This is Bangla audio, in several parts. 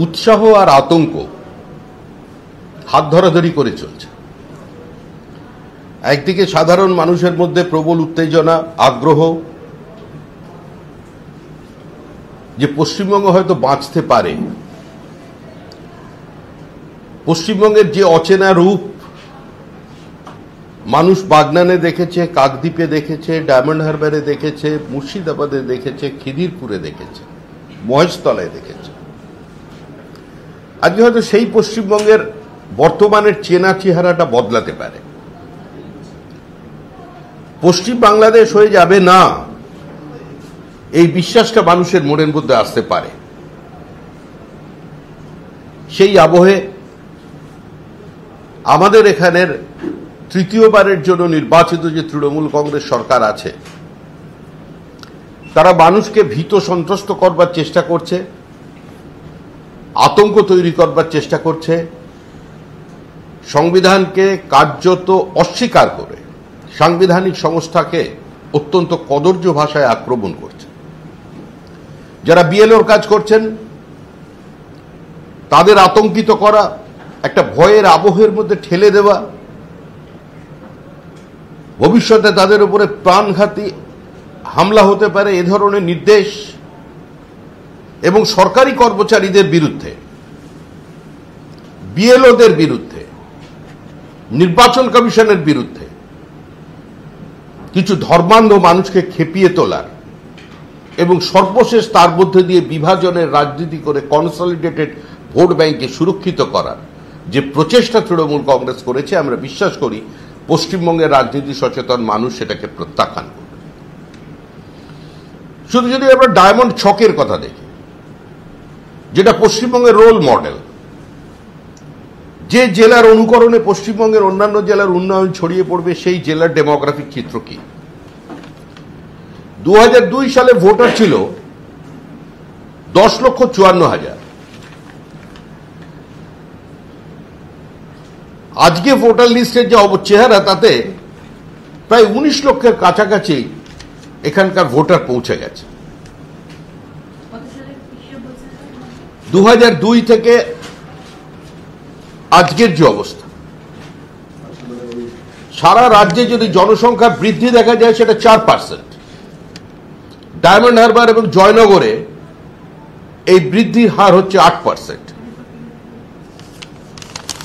উৎসাহ আর আতঙ্ক হাত ধরাধরি করে চলছে। একদিকে সাধারণ মানুষের মধ্যে প্রবল উত্তেজনা, আগ্রহ যে পশ্চিমবঙ্গ হয়তো বাঁচতে পারে। পশ্চিমবঙ্গের যে অচেনা রূপ মানুষ বাগনানে দেখেছে, কাকদ্বীপে দেখেছে, ডায়মন্ড হারবারে দেখেছে, মুর্শিদাবাদে দেখেছে, খিদিরপুরে দেখেছে, মহেশতলায় দেখেছে, আজকে হয়তো সেই পশ্চিমবঙ্গের বর্তমানের চেনা চেহারাটা বদলাতে পারে। পশ্চিম বাংলাদেশ হয়ে যাবে না, এই বিশ্বাসটা মানুষের মনের মধ্যে আসতে পারে। সেই আবহে আমাদের এখানের তৃতীয়বারের জন্য নির্বাচিত যে তৃণমূল কংগ্রেস সরকার আছে, তারা মানুষকে ভীত সন্ত্রস্ত করবার চেষ্টা করছে, আতঙ্ক তৈরি করবার চেষ্টা করছে, সংবিধানকে কার্যত অস্বীকার করে সাংবিধানিক সংস্থাকে অত্যন্ত কদর্য ভাষায় আক্রমণ করছে। যারা বিএলওর কাজ করছেন তাদের আতঙ্কিত করা, একটা ভয়ের আবহের মধ্যে ঠেলে দেওয়া, ভবিষ্যতে তাদের উপরে প্রাণঘাতী হামলা হতে পারে এ ধরনের নির্দেশ, এবং সরকারি কর্মচারীদের বিরুদ্ধে, বিএলওদের বিরুদ্ধে, নির্বাচন কমিশনের বিরুদ্ধে কিছু ধর্মান্ধ মানুষকে খেপিয়ে তোলার এবং সর্বশেষ তার মধ্যে দিয়ে বিভাজনের রাজনীতি করে কনসলিডেটেড ভোট ব্যাংকে সুরক্ষিত করার যে প্রচেষ্টা তৃণমূল কংগ্রেস করেছে, আমরা বিশ্বাস করি পশ্চিমবঙ্গের রাজনীতি সচেতন মানুষ সেটাকে প্রত্যাখ্যান করবে। শুধু যদি আমরা ডায়মন্ড ছকের কথা দেখি, যেটা পশ্চিমবঙ্গের রোল মডেল, যে জেলার অনুকরণে পশ্চিমবঙ্গের অন্যান্য জেলার উন্নয়ন ছড়িয়ে পড়বে, সেই জেলার ডেমোগ্রাফিক চিত্র কি? 2002 সালে ভোটার ছিল 10,54,000। আজকে ভোটার লিস্টের যে চেহারা, তাতে প্রায় 19 লক্ষের কাছাকাছি এখানকার ভোটার পৌঁছে গেছে। 2002 থেকে আজকের যে অবস্থা, সারা রাজ্যে যদি জনসংখ্যা বৃদ্ধি দেখা যায় সেটা 4%। ডায়মন্ড হারবার এবং জয়নগরে এই বৃদ্ধির হার হচ্ছে 8%।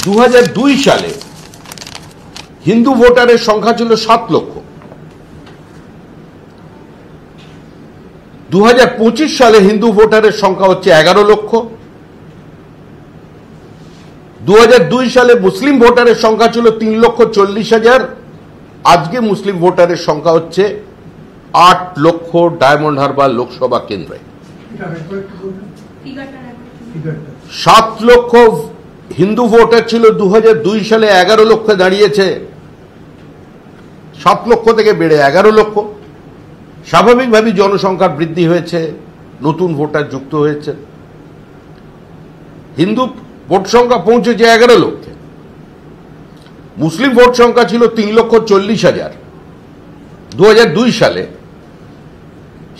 2002 সালে হিন্দু ভোটারের সংখ্যা ছিল 7 লক্ষ। 2025 সালে হিন্দু ভোটারের সংখ্যা হচ্ছে 11 লক্ষ। 2002 সালে মুসলিম ভোটারের সংখ্যা ছিল 3,40,000। আজকে মুসলিম ভোটারের সংখ্যা হচ্ছে 8 লক্ষ ডায়মন্ড হারবার লোকসভা কেন্দ্রে। 7 লক্ষ হিন্দু ভোটার ছিল 2002 সালে, 11 লক্ষে দাঁড়িয়েছে। 7 লক্ষ থেকে বেড়ে 11 লক্ষ। স্বাভাবিকভাবে জনসংখ্যার বৃদ্ধি হয়েছে, নতুন ভোটার যুক্ত হয়েছে। হিন্দু ভোট সংখ্যা পৌঁছেছে 11 লক্ষে। মুসলিম ভোট সংখ্যা ছিল 3,40,000 2002 সালে,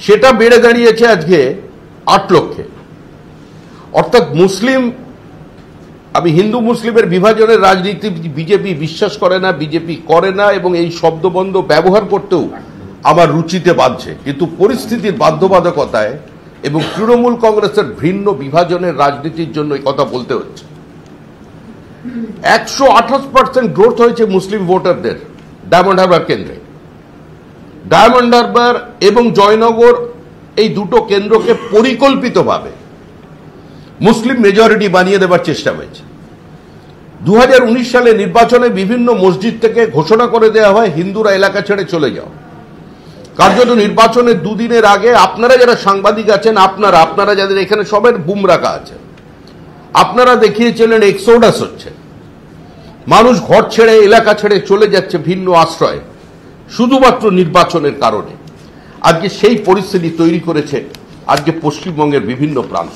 সেটা বেড়ে দাঁড়িয়েছে আজকে 8 লক্ষে। অর্থাৎ মুসলিম, আমি হিন্দু মুসলিমের বিভাজনের রাজনীতি বিজেপি বিশ্বাস করে না, বিজেপি করে না, এবং এই শব্দবন্ধ ব্যবহার করতেও আমার রুচিতে বাঁধছে। কিন্তু পরিস্থিতির বাধ্যবাধকতায় এবং তৃণমূল কংগ্রেসের ভিন্ন বিভাজনের রাজনীতির জন্য এই কথা বলতে হচ্ছে। 128% গ্রোথ হয়েছে মুসলিম ভোটারদের ডায়মন্ড হারবার কেন্দ্রে। ডায়মন্ড হারবার এবং জয়নগর, এই দুটো কেন্দ্রকে পরিকল্পিতভাবে মুসলিম মেজরিটি বানিয়ে দেবার চেষ্টা হয়েছে। 2019 সালে নির্বাচনে বিভিন্ন মসজিদ থেকে ঘোষণা করে দেওয়া হয় হিন্দুরা এলাকা ছেড়ে চলে যাও। কার্যত নির্বাচনের দুদিনের আগে আপনারা যারা সাংবাদিক আছেন, আপনারা যাদের এখানে সবের বুম রাখা আছে, আপনারা দেখিয়েছিলেন এক্সোডাস হচ্ছে, মানুষ ঘর ছেড়ে এলাকা ছেড়ে চলে যাচ্ছে ভিন্ন আশ্রয়ে, শুধুমাত্র নির্বাচনের কারণে। আজকে সেই পরিস্থিতি তৈরি করেছে আজকে পশ্চিমবঙ্গের বিভিন্ন প্রান্ত।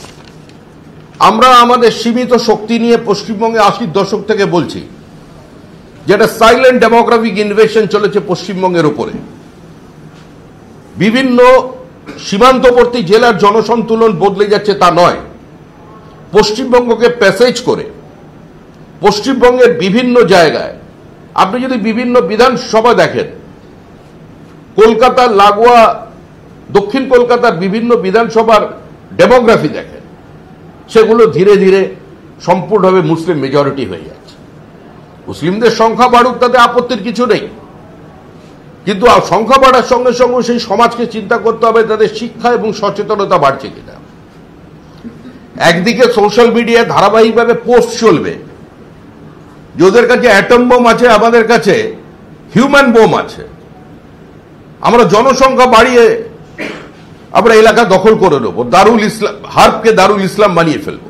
আমরা আমাদের সীমিত শক্তি নিয়ে পশ্চিমবঙ্গে 80-র দশক থেকে বলছি যেটা সাইলেন্ট ডেমোগ্রাফিক ইনভেশন চলেছে পশ্চিমবঙ্গের উপরে। বিভিন্ন সীমান্তবর্তী জেলার জনসন্তুলন বদলে যাচ্ছে তা নয়, পশ্চিমবঙ্গকে প্যাসেজ করে পশ্চিমবঙ্গের বিভিন্ন জায়গায় আপনি যদি বিভিন্ন বিধানসভা দেখেন, কলকাতার লাগোয়া দক্ষিণ কলকাতার বিভিন্ন বিধানসভার ডেমোগ্রাফি দেখেন, সেগুলো ধীরে ধীরে সম্পূর্ণভাবে মুসলিম মেজরিটি হয়ে যাচ্ছে। মুসলিমদের সংখ্যা বাড়ুক, তাতে আপত্তির কিছু নেই, কিন্তু সংখ্যা বাড়ার সঙ্গে সঙ্গে সেই সমাজকে চিন্তা করতে হবে তাদের শিক্ষা এবং সচেতনতা বাড়ছে কিনা। একদিকে সোশ্যাল মিডিয়ায় ধারাবাহিকভাবে পোস্ট চলবে যে ওদের কাছে অ্যাটম বোম আছে, আমাদের কাছে হিউম্যান বোম আছে, আমরা জনসংখ্যা বাড়িয়ে আমরা এলাকা দখল করে নেবো, দারুল ইসলাম হার্বকে দারুল ইসলাম বানিয়ে ফেলবো।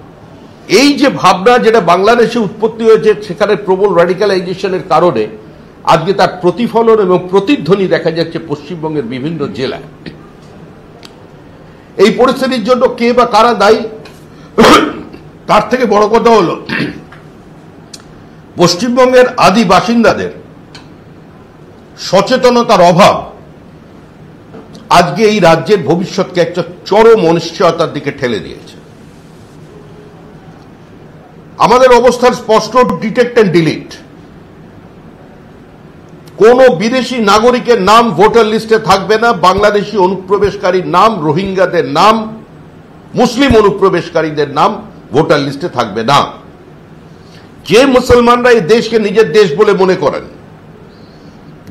এই যে ভাবনা যেটা বাংলাদেশে উৎপত্তি হয়েছে, সেখানে প্রবল র্যাডিক্যালাইজেশনের কারণে আজকে তার প্রতিফলন এবং প্রতিধ্বনি দেখা যাচ্ছে পশ্চিমবঙ্গের বিভিন্ন জেলায়। এই পরিস্থিতির জন্য কে বা কারা দায়ী, তার থেকে বড় কথা হলো পশ্চিমবঙ্গের আদি বাসিন্দাদের সচেতনতার অভাব আজকে এই রাজ্যের ভবিষ্যৎকে একটা চরম অনিশ্চয়তার দিকে ঠেলে দিয়েছে। আমাদের অবস্থান স্পষ্ট, ডিটেক্ট অ্যান্ড ডিলিট। কোন বিদেশি নাগরিকের নাম ভোটার লিস্টে থাকবে না, বাংলাদেশি অনুপ্রবেশকারীর নাম, রোহিঙ্গাদের নাম, মুসলিম অনুপ্রবেশকারীদের নাম ভোটার লিস্টে থাকবে না। যে মুসলমানরা এই দেশকে নিজের দেশ বলে মনে করেন,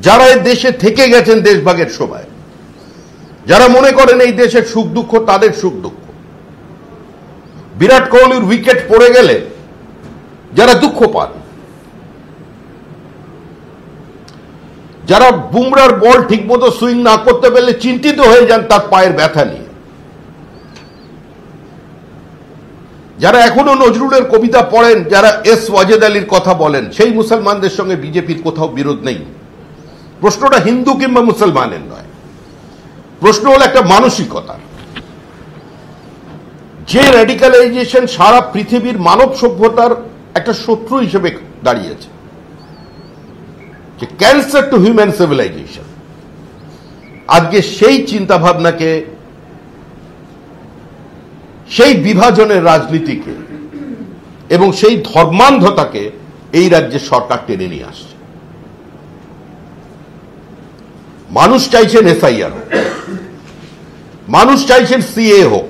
যারা এই দেশে থেকে গেছেন দেশভাগের সময়, যারা মনে করেন এই দেশের সুখ দুঃখ তাদের সুখ দুঃখ, বিরাট কোহলির উইকেট পড়ে গেলে যারা দুঃখ পান, যারা বুমরার বল ঠিকমতো সুইং না করতে পারলে চিন্তিত হয়ে যান তার পায়ের ব্যথা নিয়ে, যারা এখনো নজরুলের কবিতা পড়েন, যারা এস ওয়াজেদ আলীর কথা বলেন, সেই মুসলমানদের সঙ্গে বিজেপির কোথাও বিরোধ নেই। প্রশ্নটা হিন্দু কিংবা মুসলমানের নয়, প্রশ্ন হল একটা মানসিকতা। যে র্যাডিক্যালাইজেশন সারা পৃথিবীর মানব সভ্যতার একটা শত্রু হিসেবে দাঁড়িয়েছে, যে ক্যান্সার টু হিউম্যান সিভিলাইজেশন, আজকে সেই চিন্তা ভাবনাকে, সেই বিভাজনের রাজনীতিকে এবং সেই ধর্মান্ধতাকে এই রাজ্যের সরকার টেনে নিয়ে আসছে। মানুষ চাইছেন এসআইআর হোক, মানুষ চাইছেন সিএ হোক।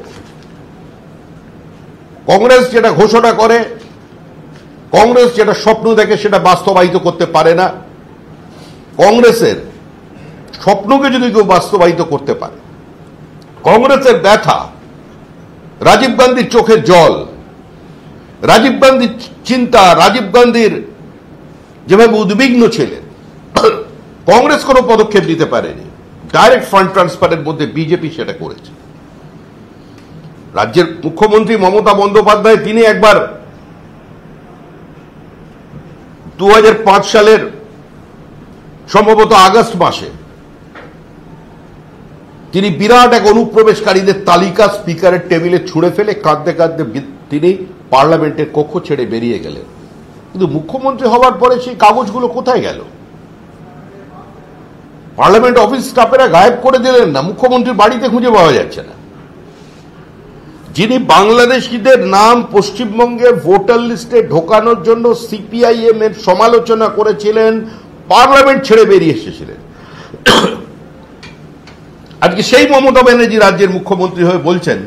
কংগ্রেস যেটা ঘোষণা করে, কংগ্রেস যেটা স্বপ্ন দেখে সেটা বাস্তবায়িত করতে পারে না। কংগ্রেসের স্বপ্নকে যদি কেউ বাস্তবায়িত করতে পারে, কংগ্রেসের ব্যথা, রাজীব গান্ধীর চোখের জল, রাজীব গান্ধীর চিন্তা, রাজীব গান্ধীর যেভাবে উদ্বিগ্ন ছিলেন, কংগ্রেস কোনো পদক্ষেপ নিতে পারেনি। ডাইরেক্ট ফান্ড ট্রান্সফারের মধ্যে বিজেপি সেটা করেছে। রাজ্যের মুখ্যমন্ত্রী মমতা বন্দ্যোপাধ্যায় তিনি একবার 2005 সালের সম্ভবত আগস্ট মাসে তিনি বিরাট এক অনুপ্রবেশকারীদের তালিকা স্পিকারের টেবিলে ছুঁড়ে ফেলে কাঁদতে কাঁদতে তিনি পার্লামেন্টের কক্ষ ছেড়ে বেরিয়ে গেলেন। কিন্তু মুখ্যমন্ত্রী হওয়ার পরে সেই কাগজগুলো কোথায় গেল? পার্লামেন্ট অফিস স্টাফেরা গায়েব করে দিলেন না, মুখ্যমন্ত্রীর বাড়িতে খুঁজে পাওয়া যাচ্ছে না। যিনি বাংলাদেশিদের নাম পশ্চিমবঙ্গের ভোটার লিস্টে ঢোকানোর জন্য সিপিআইএম এর সমালোচনা করেছিলেন, পার্লামেন্ট ছেড়ে বেরিয়ে এসেছিলেন, আজকে সেই মমতা ব্যানার্জি রাজ্যের মুখ্যমন্ত্রী হয়ে বলছেন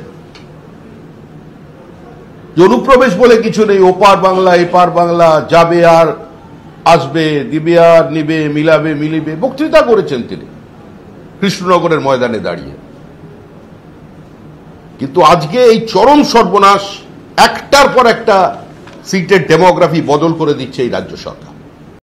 যে অনুপ্রবেশ বলে কিছু নেই, ওপার বাংলা এপার বাংলা, যাবে আর আসবে, দিবে আর নিবে, মিলাবে মিলিবে। বক্তৃতা করেছেন তিনি কৃষ্ণনগরের ময়দানে দাঁড়িয়ে। কিন্তু আজকে এই চরম সর্বনাশ একটার পর একটা সিটের ডেমোগ্রাফি বদল করে দিচ্ছে এই রাজ্য সরকার।